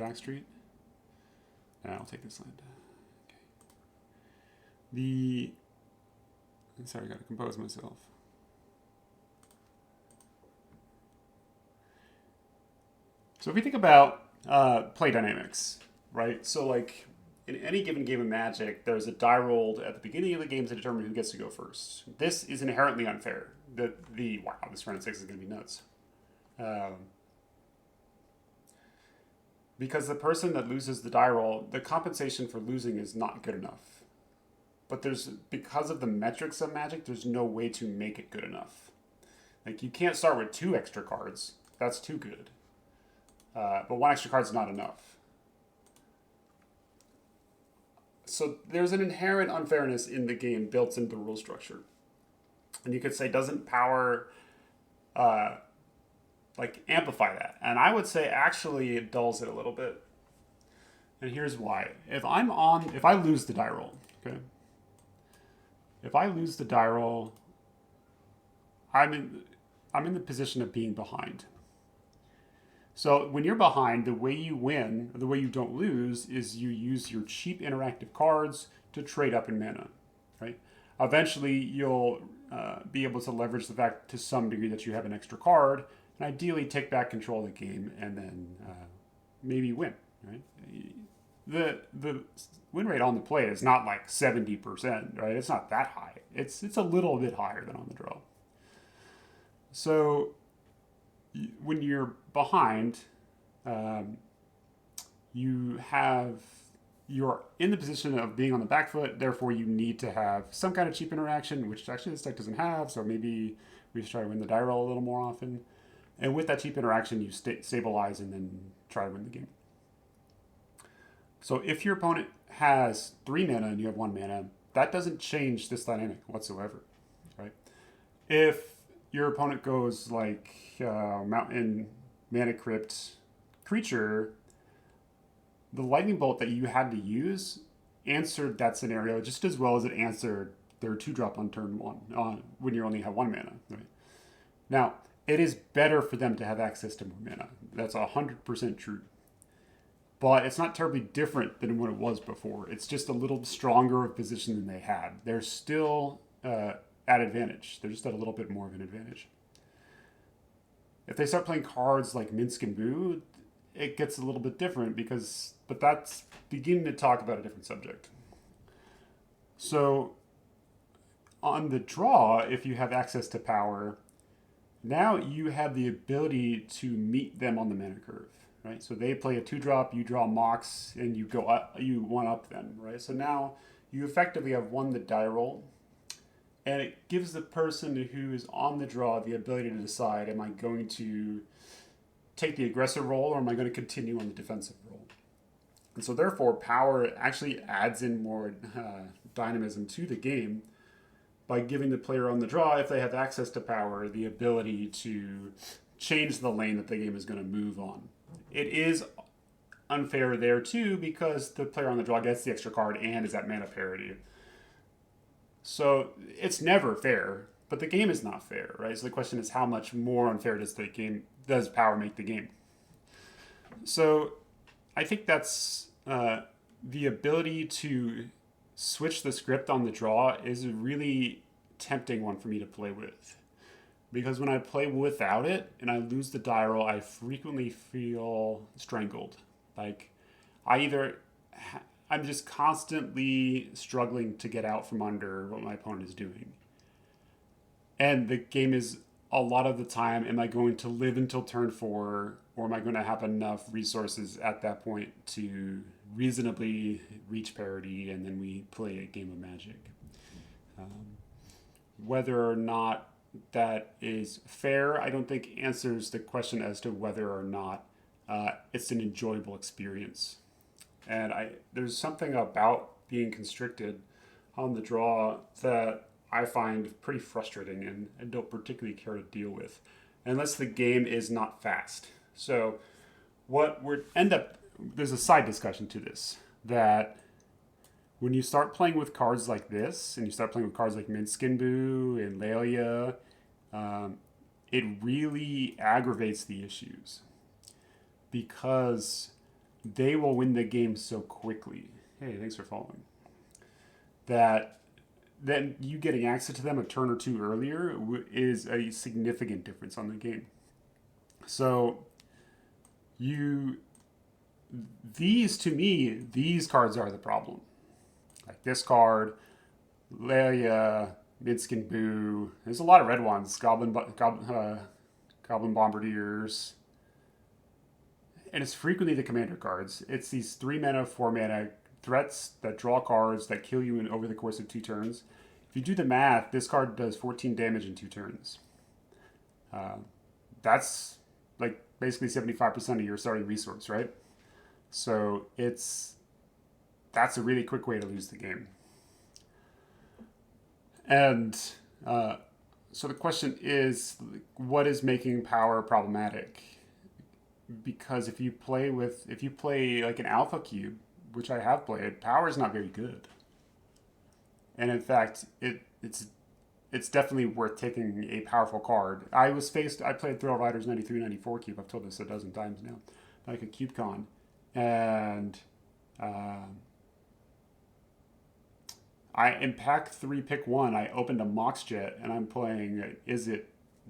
backstreet. And I'll take this land. Okay. Sorry, I gotta compose myself. So if we think about play dynamics, right? So like in any given game of Magic, there's a die rolled at the beginning of the game to determine who gets to go first. This is inherently unfair. Wow, this round 6 is going to be nuts. Um, because the person that loses the die roll, the compensation for losing is not good enough. But because of the metrics of Magic, there's no way to make it good enough. Like you can't start with 2 extra cards. That's too good. But 1 extra card is not enough. So there's an inherent unfairness in the game built into the rule structure. And you could say, doesn't power amplify that? And I would say actually it dulls it a little bit. And here's why. If I lose the die roll, okay? If I lose the die roll, I'm in the position of being behind. So when you're behind, the way you win, or the way you don't lose, is you use your cheap interactive cards to trade up in mana, right? Eventually, you'll be able to leverage the fact to some degree that you have an extra card, and ideally take back control of the game, and then maybe win, right? The win rate on the play is not like 70%, right? It's not that high. It's a little bit higher than on the draw. So when you're behind, you're in the position of being on the back foot. Therefore, you need to have some kind of cheap interaction, which actually this deck doesn't have. So maybe we should try to win the die roll a little more often. And with that cheap interaction, you stabilize and then try to win the game. So if your opponent has 3 mana and you have 1 mana, that doesn't change this dynamic whatsoever, right? If your opponent goes like Mountain Mana Crypt creature, the lightning bolt that you had to use answered that scenario just as well as it answered their 2-drop on turn 1 when you only have 1 mana. Right? Now, it is better for them to have access to more mana. That's 100% true. But it's not terribly different than what it was before. It's just a little stronger of position than they had. They're still at advantage. They're just at a little bit more of an advantage. If they start playing cards like Minsc and Boo, it gets a little bit different but that's beginning to talk about a different subject. So on the draw, if you have access to power, now you have the ability to meet them on the mana curve, right? So they play a 2-drop, you draw Mox, and you go up, you 1-up them, right? So now you effectively have won the die roll, and it gives the person who is on the draw the ability to decide, am I going to take the aggressive role or am I going to continue on the defensive role? And so therefore, power actually adds in more dynamism to the game by giving the player on the draw, if they have access to power, the ability to change the lane that the game is going to move on. It is unfair there too because the player on the draw gets the extra card and is at mana parity. So it's never fair, but the game is not fair, right? So the question is, how much more unfair does power make the game? So I think that's the ability to switch the script on the draw is a really tempting one for me to play with. Because when I play without it and I lose the die roll, I frequently feel strangled. Like I'm just constantly struggling to get out from under what my opponent is doing. And the game is a lot of the time, am I going to live until turn 4, or am I going to have enough resources at that point to reasonably reach parity and then we play a game of Magic? Whether or not that is fair, I don't think answers the question as to whether or not it's an enjoyable experience. And there's something about being constricted on the draw that I find pretty frustrating and I don't particularly care to deal with, unless the game is not fast. So there's a side discussion to this, that when you start playing with cards like this, and you start playing with cards like Minsc and Boo and Lelia, it really aggravates the issues. Because they will win the game so quickly. Hey, thanks for following. That then you getting access to them a turn or two earlier is a significant difference on the game. So you these to me, these cards are the problem. Like this card, Leia, Minskin Boo. There's a lot of red ones. Goblin Bombardiers. And it's frequently the commander cards. It's these 3 mana, 4 mana threats that draw cards that kill you over the course of 2 turns. If you do the math, this card does 14 damage in 2 turns. That's like basically 75% of your starting resource, right? So that's a really quick way to lose the game. And so the question is, what is making power problematic? Because if you play like an alpha cube, which I have played, power is not very good. And in fact, it's definitely worth taking a powerful card. I played Thrill Riders 93, 94 cube. I've told this a dozen times now, like a CubeCon, and in pack 3, pick 1, I opened a Moxjet, and I'm playing Izzet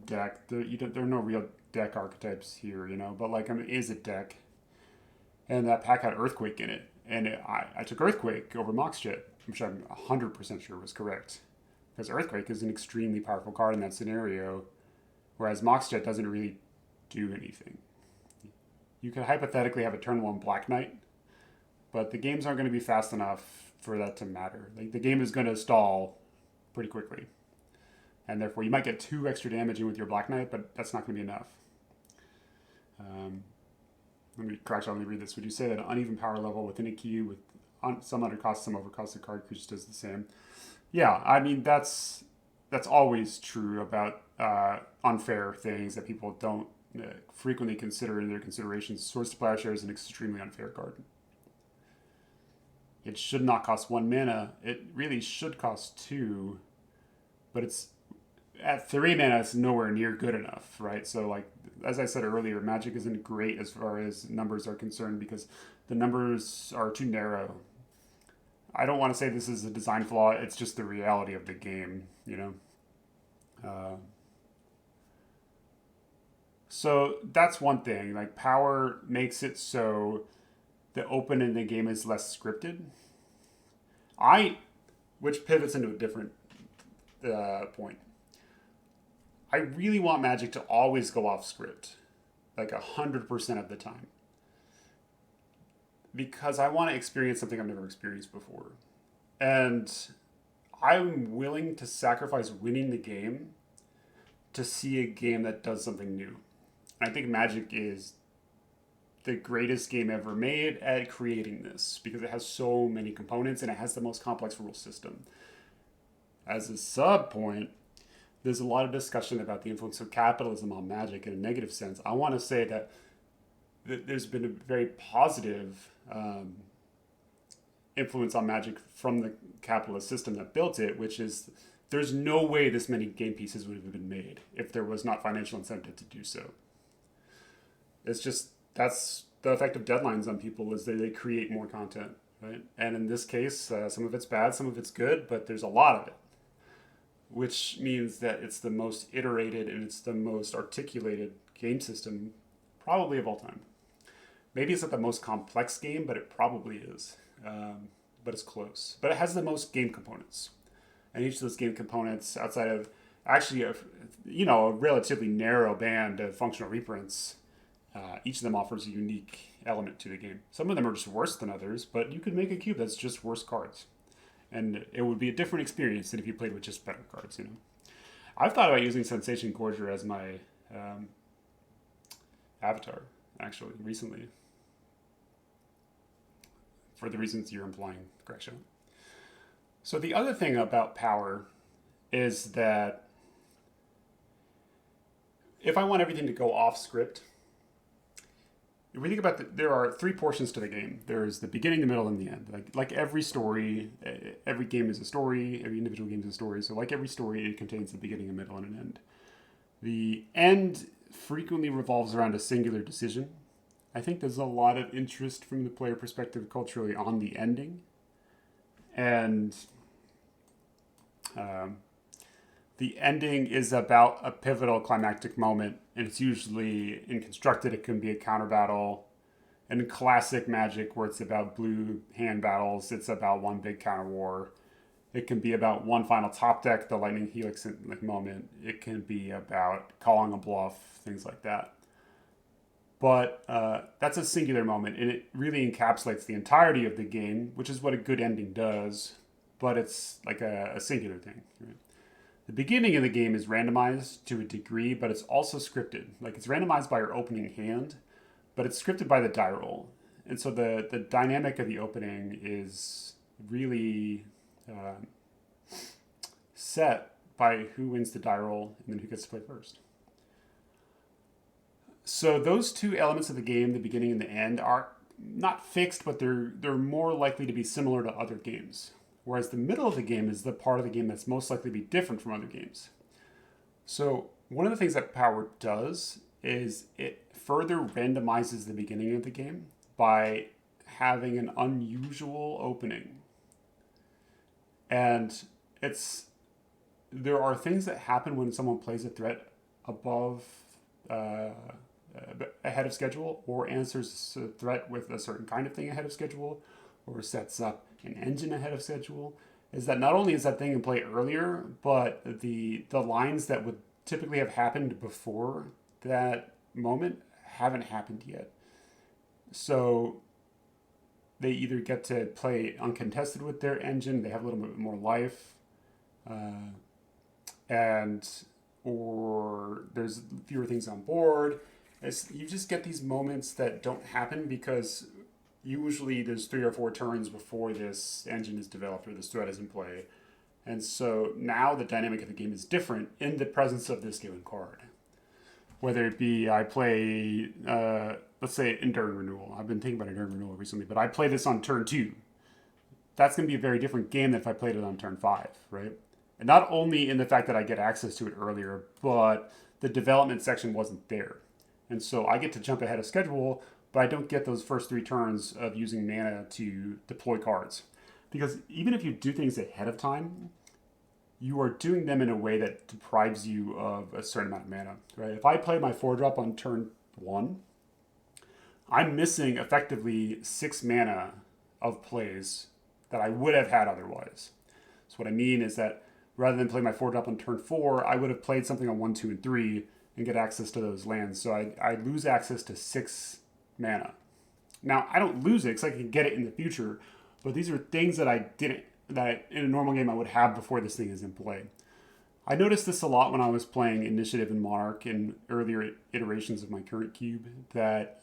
deck. There are no real deck archetypes here, but like an Izzet deck, and that pack had Earthquake in it, and I took Earthquake over Moxjet, which I'm 100% sure was correct, because Earthquake is an extremely powerful card in that scenario, whereas Moxjet doesn't really do anything. You could hypothetically have a turn 1 Black Knight, but the games aren't going to be fast enough for that to matter. Like the game is going to stall pretty quickly, and therefore you might get 2 extra damage in with your Black Knight, but that's not going to be enough. Let me read this. Would you say that an uneven power level within a cube with some undercost, some overcost card creature does the same? Yeah, I mean that's always true about unfair things that people don't frequently consider in their considerations. Swords to Plowshare is an extremely unfair card. It should not cost 1 mana. It really should cost 2, but it's at 3 mana. It's nowhere near good enough, right? So, like as I said earlier, Magic isn't great as far as numbers are concerned because the numbers are too narrow. I don't want to say this is a design flaw. It's just the reality of the game, So that's one thing. Like power makes it so the open in the game is less scripted. Which pivots into a different point. I really want Magic to always go off script, like 100% of the time, because I want to experience something I've never experienced before, and I'm willing to sacrifice winning the game to see a game that does something new. I think Magic is the greatest game ever made at creating this because it has so many components and it has the most complex rule system. As a sub point, there's a lot of discussion about the influence of capitalism on Magic in a negative sense. I want to say that there's been a very positive influence on Magic from the capitalist system that built it, which is there's no way this many game pieces would have been made if there was not financial incentive to do so. It's just that's the effect of deadlines on people is they create more content, right? And in this case, some of it's bad, some of it's good, but there's a lot of it, which means that it's the most iterated and it's the most articulated game system probably of all time. Maybe it's not the most complex game, but it probably is. But it's close. But it has the most game components. And each of those game components, outside of actually a relatively narrow band of functional reprints, each of them offers a unique element to the game. Some of them are just worse than others, but you could make a cube that's just worse cards. And it would be a different experience than if you played with just better cards, I've thought about using Sensation Gorger as my avatar, actually, recently. For the reasons you're implying, Gresham. So the other thing about power is that if I want everything to go off script, if we think about there are 3 portions to the game. There's the beginning, the middle, and the end. Like every story, every game is a story. Every individual game is a story. So like every story, it contains the beginning, a middle, and an end. The end frequently revolves around a singular decision, I think there's a lot of interest from the player perspective culturally on the ending. And um, the ending is about a pivotal climactic moment, and it's usually in Constructed, it can be a counter battle. And in classic Magic, where it's about blue hand battles, it's about one big counter war. It can be about one final top deck, the Lightning Helix moment. It can be about calling a bluff, things like that. But that's a singular moment, and it really encapsulates the entirety of the game, which is what a good ending does. But it's like a singular thing. Right? The beginning of the game is randomized to a degree, but it's also scripted. Like it's randomized by your opening hand, but it's scripted by the die roll. And so the dynamic of the opening is really uh, set by who wins the die roll and then who gets to play first. So those two elements of the game, the beginning and the end, are not fixed, but they're more likely to be similar to other games. Whereas the middle of the game is the part of the game that's most likely to be different from other games. So one of the things that Power does is it further randomizes the beginning of the game by having an unusual opening. And there are things that happen when someone plays a threat above uh, ahead of schedule, or answers a threat with a certain kind of thing ahead of schedule, or sets up an engine ahead of schedule. Is that not only is that thing in play earlier, but the lines that would typically have happened before that moment haven't happened yet. So they either get to play uncontested with their engine, they have a little bit more life, uh, and or there's fewer things on board. You just get these moments that don't happen because usually there's 3 or 4 turns before this engine is developed or this threat is in play. And so now the dynamic of the game is different in the presence of this given card. Whether it be I play, let's say Enduring Renewal. I've been thinking about Enduring Renewal recently, but I play this on turn 2. That's going to be a very different game than if I played it on turn 5, right? And not only in the fact that I get access to it earlier, but the development section wasn't there. And so I get to jump ahead of schedule, but I don't get those first 3 turns of using mana to deploy cards. Because even if you do things ahead of time, you are doing them in a way that deprives you of a certain amount of mana, right? If I play my 4-drop on turn 1, I'm missing effectively 6 mana of plays that I would have had otherwise. So what I mean is that rather than play my 4-drop on turn 4, I would have played something on 1, 2, and 3 and get access to those lands. So I lose access to 6 mana. Now, I don't lose it because I can get it in the future, but these are things that that in a normal game I would have before this thing is in play. I noticed this a lot when I was playing Initiative and Monarch in earlier iterations of my current cube, that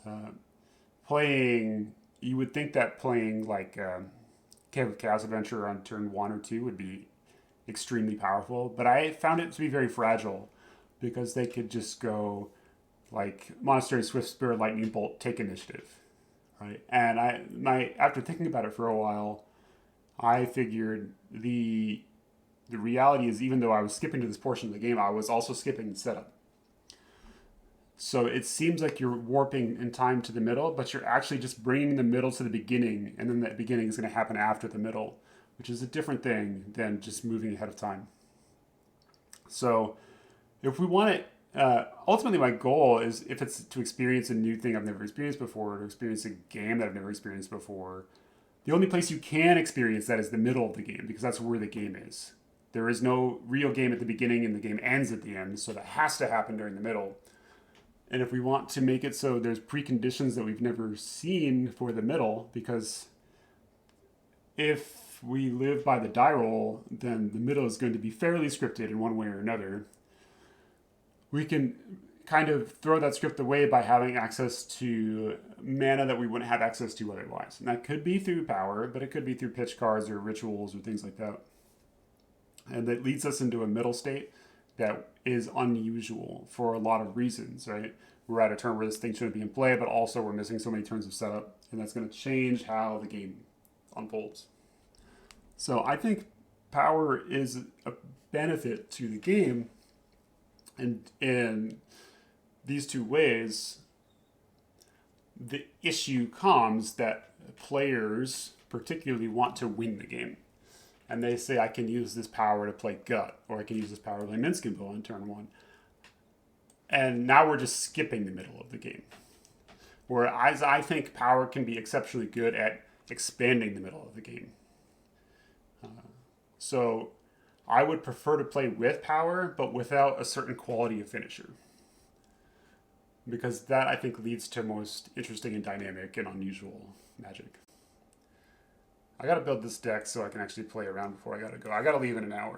you would think that playing like Cave of Chaos Adventure on turn 1 or 2 would be extremely powerful, but I found it to be very fragile because they could just go like Monastery Swift Spirit Lightning Bolt, take initiative, right? And after thinking about it for a while, I figured the reality is, even though I was skipping to this portion of the game, I was also skipping the setup. So it seems like you're warping in time to the middle, but you're actually just bringing the middle to the beginning, and then the beginning is going to happen after the middle, which is a different thing than just moving ahead of time. So if we want it, ultimately my goal is, if it's to experience a new thing I've never experienced before, to experience a game that I've never experienced before, the only place you can experience that is the middle of the game, because that's where the game is. There is no real game at the beginning and the game ends at the end, so that has to happen during the middle. And if we want to make it so there's preconditions that we've never seen for the middle, because if we live by the die roll, then the middle is going to be fairly scripted in one way or another. We can kind of throw that script away by having access to mana that we wouldn't have access to otherwise. And that could be through power, but it could be through pitch cards or rituals or things like that. And that leads us into a middle state that is unusual for a lot of reasons, right? We're at a turn where this thing shouldn't be in play, but also we're missing so many turns of setup, and that's going to change how the game unfolds. So I think power is a benefit to the game, and in these two ways. the issue comes that players particularly want to win the game. And they say, I can use this power to play Gut, or I can use this power to play Minsc Bull in turn one. And now we're just skipping the middle of the game. Whereas I think power can be exceptionally good at expanding the middle of the game. So I would prefer to play with power, but without a certain quality of finisher. Because that, I think, leads to most interesting and dynamic and unusual Magic. I gotta build this deck so I can actually play around before I gotta go. I gotta leave in an hour.